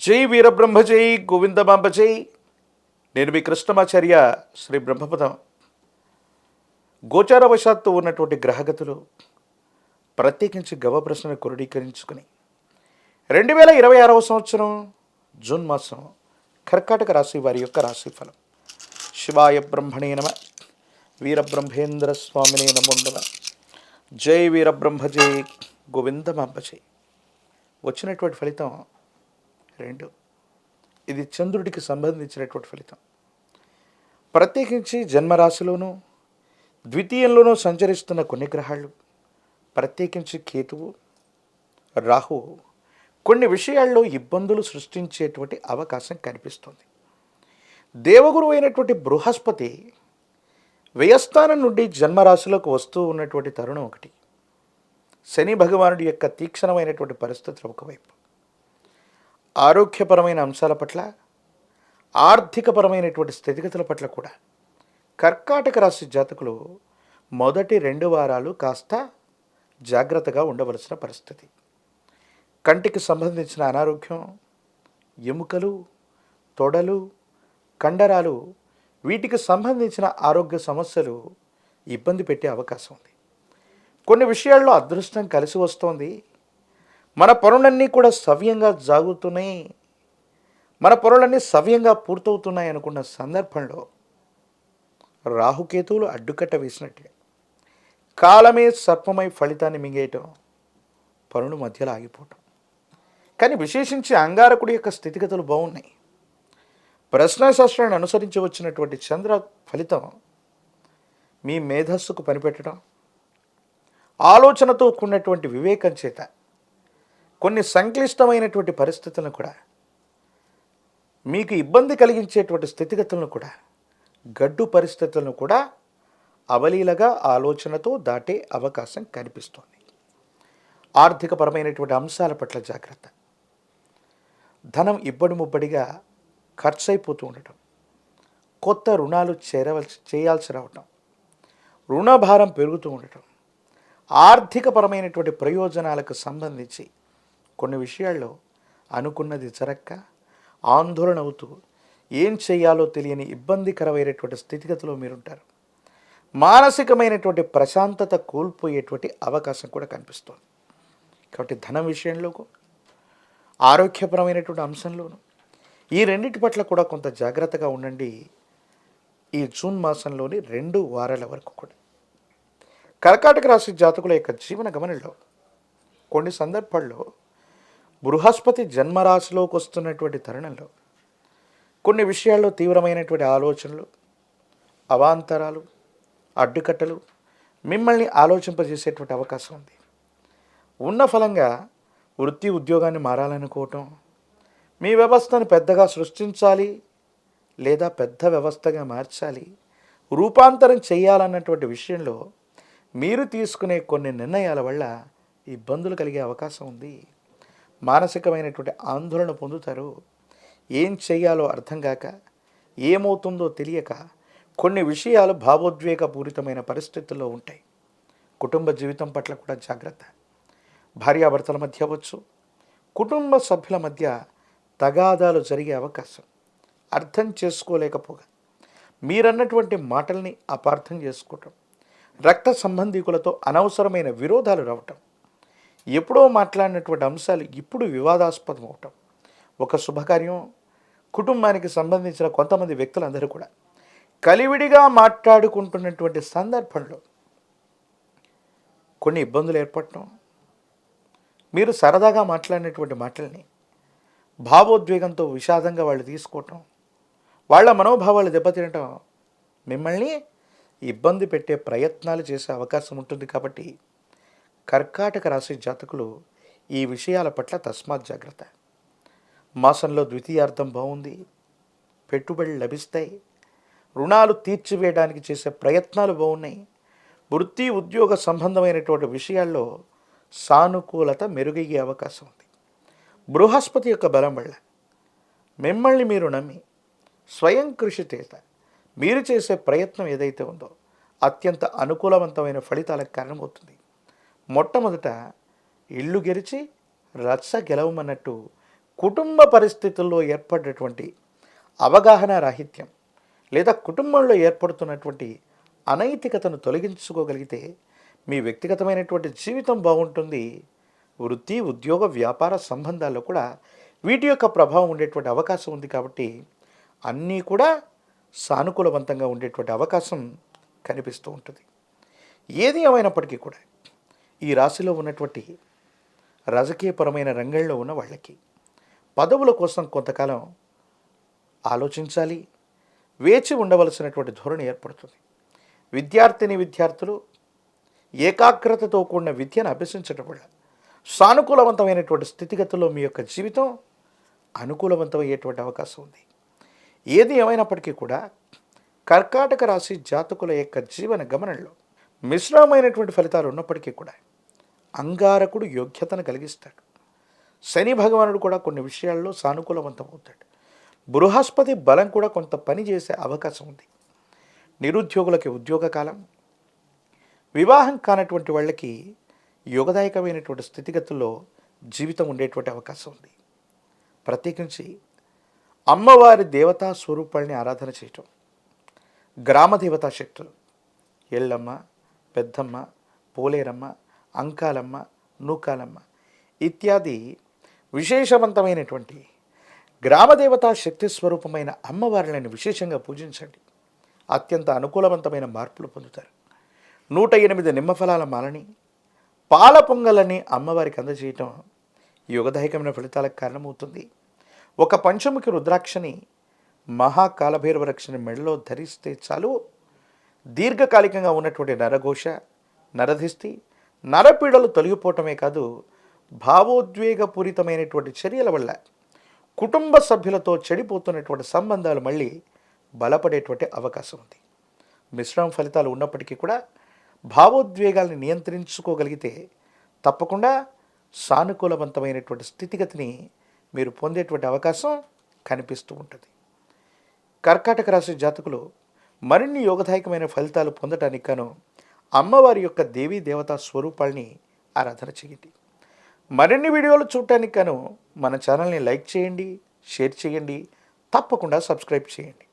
జై వీరబ్రహ్మ జై గోవిందమాంబ జై. నేను మీ కృష్ణమాచార్య. శ్రీ బ్రహ్మపదం గోచారవశాత్తు ఉన్నటువంటి గ్రహగతులు ప్రత్యేకించి గవప్రశ్నను క్రోడీకరించుకుని 2026 సంవత్సరం జూన్ మాసం కర్కాటక రాశి వారి యొక్క రాశిఫలం. శివాయ బ్రహ్మణే నమ. వీరబ్రహ్మేంద్ర స్వామినే నమో నమః. జై వీరబ్రహ్మ జై గోవిందమాంబ జై. వచ్చినటువంటి ఫలితం 2. ఇది చంద్రుడికి సంబంధించినటువంటి ఫలితం. ప్రత్యేకించి జన్మరాశిలోనూ ద్వితీయంలోనూ సంచరిస్తున్న కొన్ని గ్రహాలు, ప్రత్యేకించి కేతువు, రాహువు కొన్ని విషయాల్లో ఇబ్బందులు సృష్టించేటువంటి అవకాశం కనిపిస్తుంది. దేవగురు అయినటువంటి బృహస్పతి వ్యయస్థానం నుండి జన్మరాశిలోకి వస్తూ ఉన్నటువంటి తరుణం ఒకటి. శని భగవానుడి యొక్క తీక్షణమైనటువంటి పరిస్థితులు ఒకవైపు, ఆరోగ్యపరమైన అంశాల పట్ల, ఆర్థికపరమైనటువంటి స్థితిగతుల పట్ల కూడా కర్కాటక రాశి జాతకులు మొదటి 2 వారాలు కాస్త జాగ్రత్తగా ఉండవలసిన పరిస్థితి. కంటికి సంబంధించిన అనారోగ్యం, ఎముకలు, తొడలు, కండరాలు, వీటికి సంబంధించిన ఆరోగ్య సమస్యలు ఇబ్బంది పెట్టే అవకాశం ఉంది. కొన్ని విషయాల్లో అదృష్టం కలిసి వస్తోంది. మన పనులన్నీ కూడా సవ్యంగా సాగుతున్నాయి, మన పనులన్నీ సవ్యంగా పూర్తవుతున్నాయి అనుకున్న సందర్భంలో రాహుకేతువులు అడ్డుకట్ట వేసినట్టే కాలమే సర్పమై ఫలితాన్ని మింగేయటం, పనులు మధ్యలో ఆగిపోవటం. కానీ విశేషించి అంగారకుడి యొక్క స్థితిగతులు బాగున్నాయి. ప్రశ్నాశాస్త్రాన్ని అనుసరించి వచ్చినటువంటి చంద్ర ఫలితం మీ మేధస్సుకు పనిపెట్టడం, ఆలోచనతో కూడినటువంటి వివేకం చేత కొన్ని సంక్లిష్టమైనటువంటి పరిస్థితులను కూడా, మీకు ఇబ్బంది కలిగించేటువంటి స్థితిగతులను కూడా, గడ్డు పరిస్థితులను కూడా అవలీలగా ఆలోచనతో దాటే అవకాశం కనిపిస్తోంది. ఆర్థికపరమైనటువంటి అంశాల పట్ల జాగ్రత్త. ధనం ఇబ్బడి ముబ్బడిగా ఖర్చు అయిపోతూ ఉండటం, కొత్త రుణాలు చేయాల్సి రావటం, రుణభారం పెరుగుతూ ఉండటం, ఆర్థికపరమైనటువంటి ప్రయోజనాలకు సంబంధించి కొన్ని విషయాల్లో అనుకున్నది జరక్క ఆందోళన అవుతూ ఏం చేయాలో తెలియని ఇబ్బందికరమైనటువంటి స్థితిగతిలో మీరుంటారు. మానసికమైనటువంటి ప్రశాంతత కోల్పోయేటువంటి అవకాశం కూడా కనిపిస్తుంది. కాబట్టి ధనం విషయంలో, ఆరోగ్యపరమైనటువంటి అంశంలోనూ ఈ రెండింటి పట్ల కూడా కొంత జాగ్రత్తగా ఉండండి. ఈ జూన్ మాసంలోని 2 వారాల వరకు కూడా కర్కాటక రాశి జాతకుల యొక్క జీవన గమనంలో కొన్ని సందర్భాల్లో బృహస్పతి జన్మరాశిలోకి వస్తున్నటువంటి తరుణంలో కొన్ని విషయాల్లో తీవ్రమైనటువంటి ఆలోచనలు, అవాంతరాలు, అడ్డుకట్టలు మిమ్మల్ని ఆలోచింపజేసేటువంటి అవకాశం ఉంది. ఉన్న ఫలంగా వృత్తి ఉద్యోగాన్ని మారాలనుకోవటం, మీ వ్యవస్థను పెద్దగా సృష్టించాలి లేదా పెద్ద వ్యవస్థగా మార్చాలి, రూపాంతరం చేయాలన్నటువంటి విషయంలో మీరు తీసుకునే కొన్ని నిర్ణయాల వల్ల ఇబ్బందులు కలిగే అవకాశం ఉంది. మానసికమైనటువంటి ఆందోళన పొందుతారు. ఏం చేయాలో అర్థం కాక, ఏమవుతుందో తెలియక కొన్ని విషయాలు భావోద్వేగపూరితమైన పరిస్థితుల్లో ఉంటాయి. కుటుంబ జీవితం పట్ల కూడా జాగ్రత్త. భార్యాభర్తల మధ్య అవ్వచ్చు, కుటుంబ సభ్యుల మధ్య తగాదాలు జరిగే అవకాశం. అర్థం చేసుకోలేకపోగా మీరన్నటువంటి మాటల్ని అపార్థం చేసుకోవటం, రక్త సంబంధీకులతో అనవసరమైన విరోధాలు రావటం, ఎప్పుడో మాట్లాడినటువంటి అంశాలు ఇప్పుడు వివాదాస్పదం అవటం, ఒక శుభకార్యం, కుటుంబానికి సంబంధించిన కొంతమంది వ్యక్తులందరూ కూడా కలివిడిగా మాట్లాడుకుంటున్నటువంటి సందర్భంలో కొన్ని ఇబ్బందులు ఏర్పడటం, మీరు సరదాగా మాట్లాడినటువంటి మాటల్ని భావోద్వేగంతో విషాదంగా వాళ్ళు తీసుకోవటం, వాళ్ళ మనోభావాలు దెబ్బతినటం మిమ్మల్ని ఇబ్బంది పెట్టే ప్రయత్నాలు చేసే అవకాశం ఉంటుంది. కాబట్టి కర్కాటక రాశి జాతకులు ఈ విషయాల పట్ల తస్మాత్ జాగ్రత్త. మాసంలో ద్వితీయార్థం బాగుంది, పెట్టుబడులు లభిస్తాయి, రుణాలు తీర్చివేయడానికి చేసే ప్రయత్నాలు బాగున్నాయి, వృత్తి ఉద్యోగ సంబంధమైనటువంటి విషయాల్లో సానుకూలత మెరుగయ్యే అవకాశం ఉంది. బృహస్పతి యొక్క బలం వల్ల మిమ్మల్ని మీరు నమ్మి స్వయం కృషి చేత మీరు చేసే ప్రయత్నం ఏదైతే ఉందో అత్యంత అనుకూలవంతమైన ఫలితాలకు కారణమవుతుంది. మొట్టమొదట ఇల్లు గెలిచి రచ్చ గెలవమన్నట్టు కుటుంబ పరిస్థితుల్లో ఏర్పడేటువంటి అవగాహన రాహిత్యం లేదా కుటుంబంలో ఏర్పడుతున్నటువంటి అనైతికతను తొలగించుకోగలిగితే మీ వ్యక్తిగతమైనటువంటి జీవితం బాగుంటుంది. వృత్తి, ఉద్యోగ, వ్యాపార సంబంధాల్లో కూడా వీటి యొక్క ప్రభావం ఉండేటువంటి అవకాశం ఉంది. కాబట్టి అన్నీ కూడా సానుకూలవంతంగా ఉండేటువంటి అవకాశం కనిపిస్తూ ఉంటుంది. ఏది ఏమైనప్పటికీ కూడా ఈ రాశిలో ఉన్నటువంటి రాజకీయపరమైన రంగంలో ఉన్న వాళ్ళకి పదవుల కోసం కొంతకాలం ఆలోచించాలి, వేచి ఉండవలసినటువంటి ధోరణి ఏర్పడుతుంది. విద్యార్థులు ఏకాగ్రతతో కూడిన విద్యను అభ్యసించడం వల్ల సానుకూలవంతమైనటువంటి స్థితిగతుల్లో మీ యొక్క జీవితం అనుకూలవంతమయ్యేటువంటి అవకాశం ఉంది. ఏది ఏమైనప్పటికీ కూడా కర్కాటక రాశి జాతకుల యొక్క జీవన గమనంలో మిశ్రమైనటువంటి ఫలితాలు ఉన్నప్పటికీ కూడా అంగారకుడు యోగ్యతను కలిగిస్తాడు. శని భగవానుడు కూడా కొన్ని విషయాల్లో సానుకూలవంతం అవుతాడు. బృహస్పతి బలం కూడా కొంత పని చేసే అవకాశం ఉంది. నిరుద్యోగులకి ఉద్యోగ కాలం, వివాహం కానటువంటి వాళ్ళకి యోగదాయకమైనటువంటి స్థితిగతుల్లో జీవితం ఉండేటువంటి అవకాశం ఉంది. ప్రత్యేకించి అమ్మవారి దేవతా స్వరూపాల్ని ఆరాధన చేయటం, గ్రామ దేవతా శక్తులు ఎల్లమ్మ, పెద్దమ్మ, పోలేరమ్మ, అంకాలమ్మ, నూకాలమ్మ ఇత్యాది విశేషవంతమైనటువంటి గ్రామదేవతా శక్తి స్వరూపమైన అమ్మవారులను విశేషంగా పూజించండి. అత్యంత అనుకూలవంతమైన మార్పులు పొందుతారు. 108 నిమ్మఫలాల మాలని, పాల పొంగలని అమ్మవారికి అందజేయటం యోగదాయకమైన ఫలితాలకు కారణమవుతుంది. ఒక పంచముఖి రుద్రాక్షని మహాకాలభైరవ రక్షని మెడలో ధరిస్తే చాలు, దీర్ఘకాలికంగా ఉన్నటువంటి నరఘోష, నరధిష్టి, నరపీడలు తొలగిపోవటమే కాదు, భావోద్వేగపూరితమైనటువంటి చర్యల వల్ల కుటుంబ సభ్యులతో చెడిపోతున్నటువంటి సంబంధాలు మళ్ళీ బలపడేటువంటి అవకాశం ఉంది. మిశ్రమ ఫలితాలు ఉన్నప్పటికీ కూడా భావోద్వేగాల్ని నియంత్రించుకోగలిగితే తప్పకుండా సానుకూలవంతమైనటువంటి స్థితిగతిని మీరు పొందేటువంటి అవకాశం కనిపిస్తూ ఉంటుంది. కర్కాటక రాశి జాతకులు మరిన్ని యోగదాయకమైన ఫలితాలు పొందటానికి గాను అమ్మవారి యొక్క దేవీ దేవతా స్వరూపాల్ని ఆరాధన చేయండి. మరిన్ని వీడియోలు చూడటానికి గాను మన ఛానల్ని లైక్ చేయండి, షేర్ చేయండి, తప్పకుండా సబ్స్క్రైబ్ చేయండి.